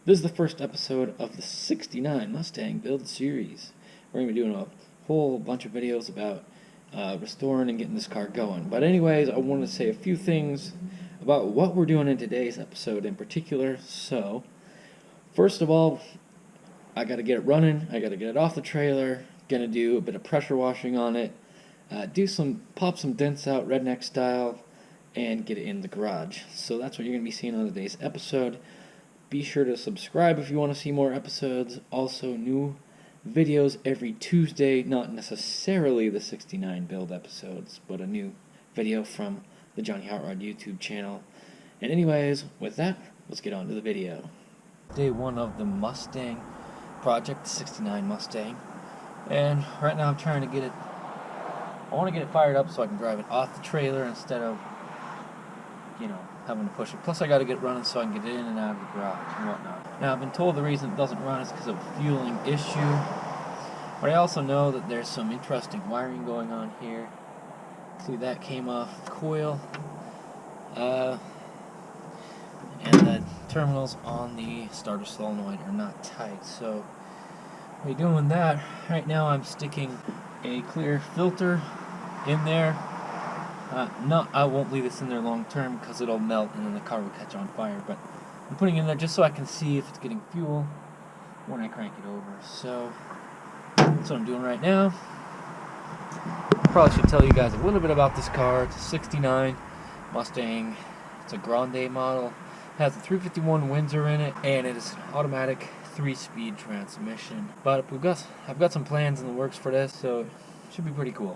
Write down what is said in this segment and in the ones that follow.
This is the first episode of the 69 Mustang build series. We're going to be doing a whole bunch of videos about restoring and getting this car going. But anyways, I wanted to say a few things about what we're doing in today's episode in particular. So, first of all, I got to get it running. I got to get it off the trailer. Going to do a bit of pressure washing on it. Pop some dents out, redneck style, and get it in the garage. So that's what you're going to be seeing on today's episode. Be sure to subscribe if you want to see more episodes. Also, new videos every Tuesday, not necessarily the 69 build episodes, but a new video from the Johnny Hot Rod YouTube channel. And anyways, with that, let's get on to the video. Day one of the Mustang project, the 69 Mustang. And right now I'm trying to get it, I want to get it fired up so I can drive it off the trailer instead of, having to push it. Plus I got to get it running so I can get it in and out of the garage and whatnot. Now I've been told the reason it doesn't run is because of a fueling issue. But I also know that there's some interesting wiring going on here. See, that came off the coil. And the terminals on the starter solenoid are not tight. So by doing that, right now I'm sticking a clear filter in there. I won't leave this in there long term because it'll melt and then the car will catch on fire, but I'm putting it in there just so I can see if it's getting fuel when I crank it over. So that's what I'm doing right now. Probably should tell you guys a little bit about this car. It's a 69 Mustang. It's a Grande model. It has a 351 Windsor in it, and it is an automatic 3-speed transmission. But I've got some plans in the works for this, so it should be pretty cool.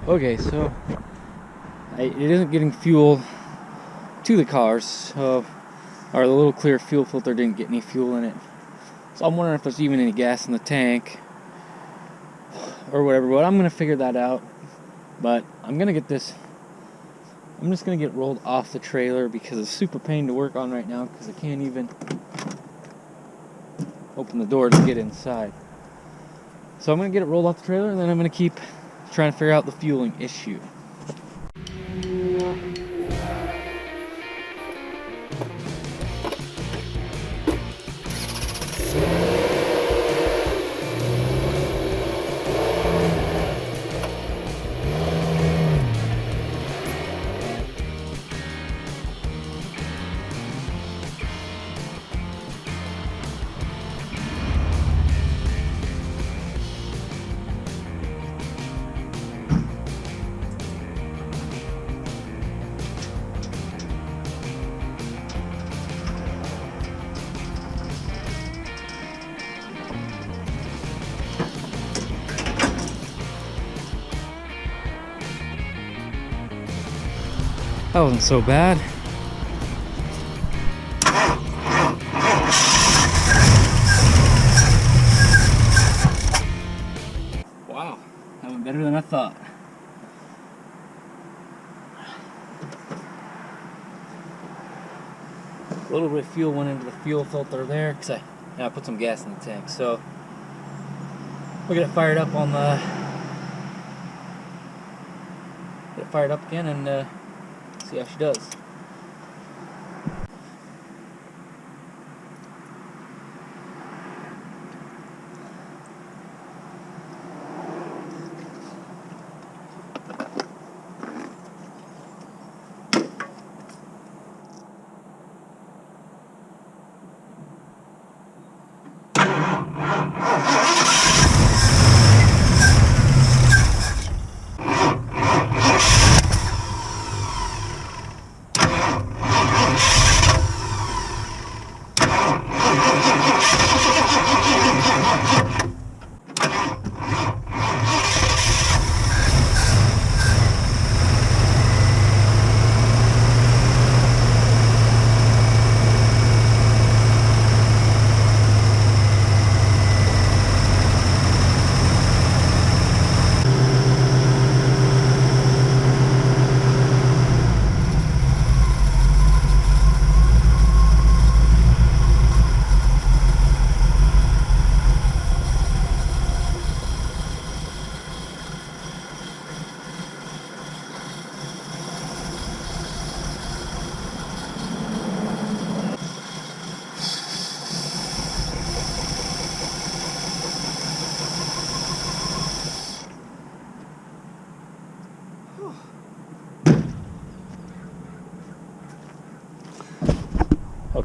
Okay, so it isn't getting fuel to the cars, or the little clear fuel filter didn't get any fuel in it. So I'm wondering if there's even any gas in the tank or whatever, but I'm going to figure that out. But I'm just going to get rolled off the trailer because it's super pain to work on right now because I can't even open the door to get inside. So I'm going to get it rolled off the trailer, and then I'm going to keep trying to figure out the fueling issue. That wasn't so bad. Wow, that went better than I thought. A little bit of fuel went into the fuel filter there because I put some gas in the tank. So we'll get it fired up again and see how she does.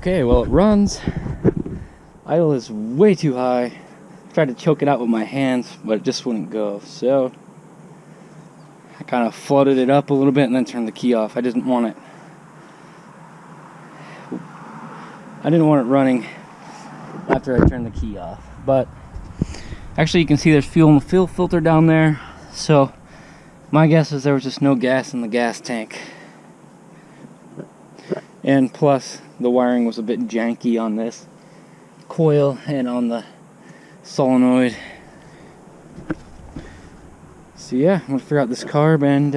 Okay, well, it runs. Idle is way too high. Tried to choke it out with my hands, but it just wouldn't go. So I kind of flooded it up a little bit and then turned the key off. I didn't want it running after I turned the key off. But actually, you can see there's fuel in the fuel filter down there. So my guess is there was just no gas in the gas tank. And plus, the wiring was a bit janky on this coil and on the solenoid. So yeah, I'm gonna figure out this carb and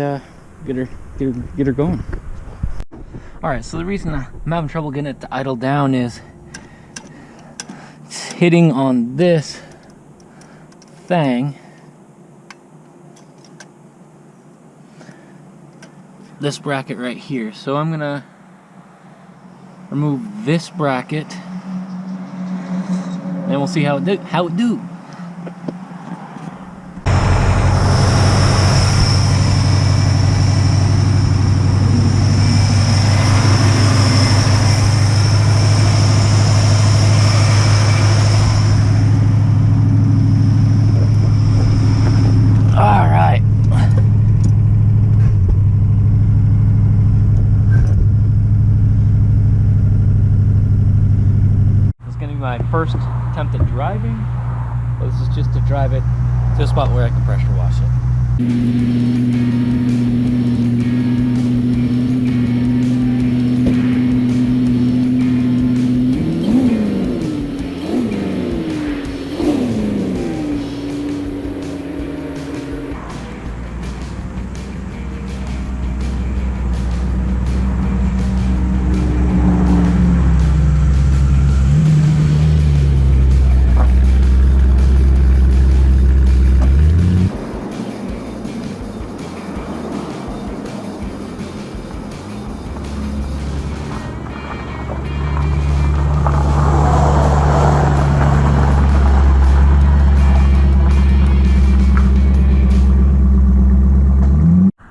get her going. Alright, so the reason I'm having trouble getting it to idle down is it's hitting on this thing. This bracket right here. So I'm gonna remove this bracket and we'll see how it do. My first attempt at driving, but this is just to drive it to a spot where I can pressure wash it.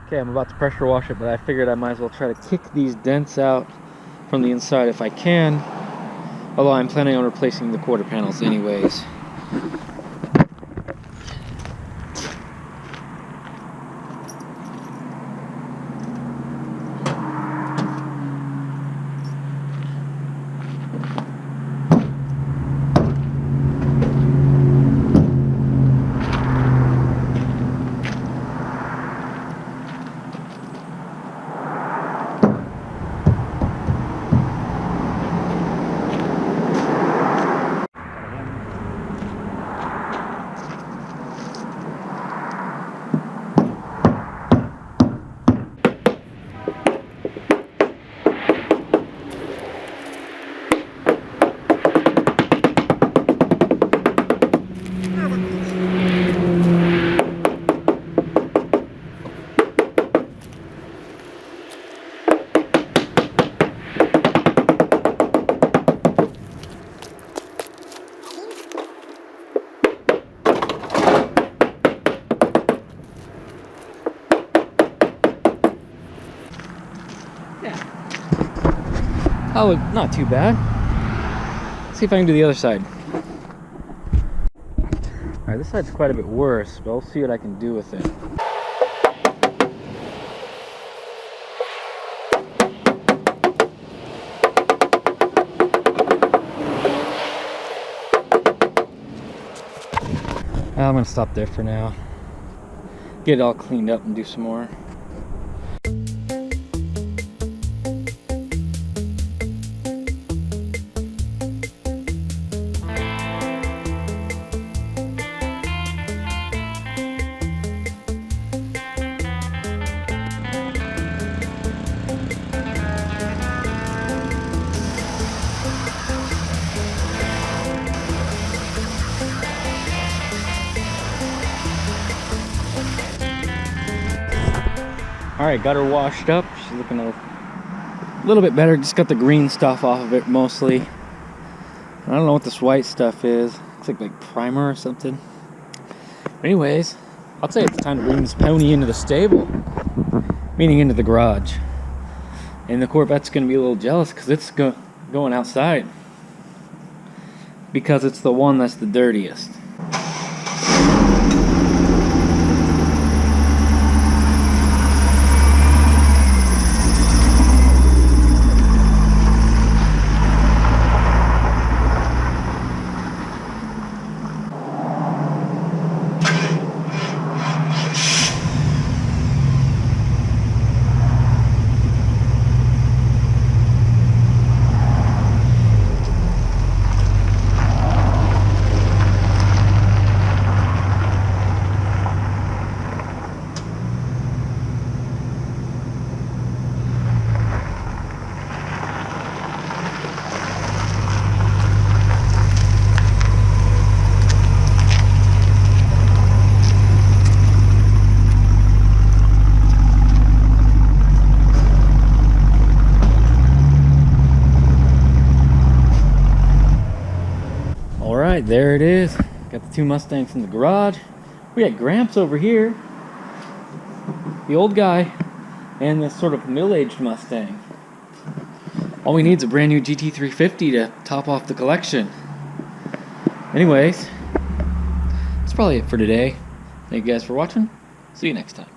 Okay, I'm about to pressure wash it, but I figured I might as well try to kick these dents out from the inside if I can. Although I'm planning on replacing the quarter panels anyways. Oh, not too bad. Let's see if I can do the other side. Alright, this side's quite a bit worse, but I'll see what I can do with it. I'm gonna stop there for now. Get it all cleaned up and do some more. Alright, got her washed up. She's looking a little bit better. Just got the green stuff off of it mostly. I don't know what this white stuff is. Looks like primer or something. Anyways, I'd say it's time to bring this pony into the stable. Meaning into the garage. And the Corvette's going to be a little jealous because it's going outside because it's the one that's the dirtiest. Alright, there it is. Got the two Mustangs in the garage. We got Gramps over here, the old guy, and this sort of middle-aged Mustang. All we need is a brand new GT350 to top off the collection. Anyways, that's probably it for today. Thank you guys for watching. See you next time.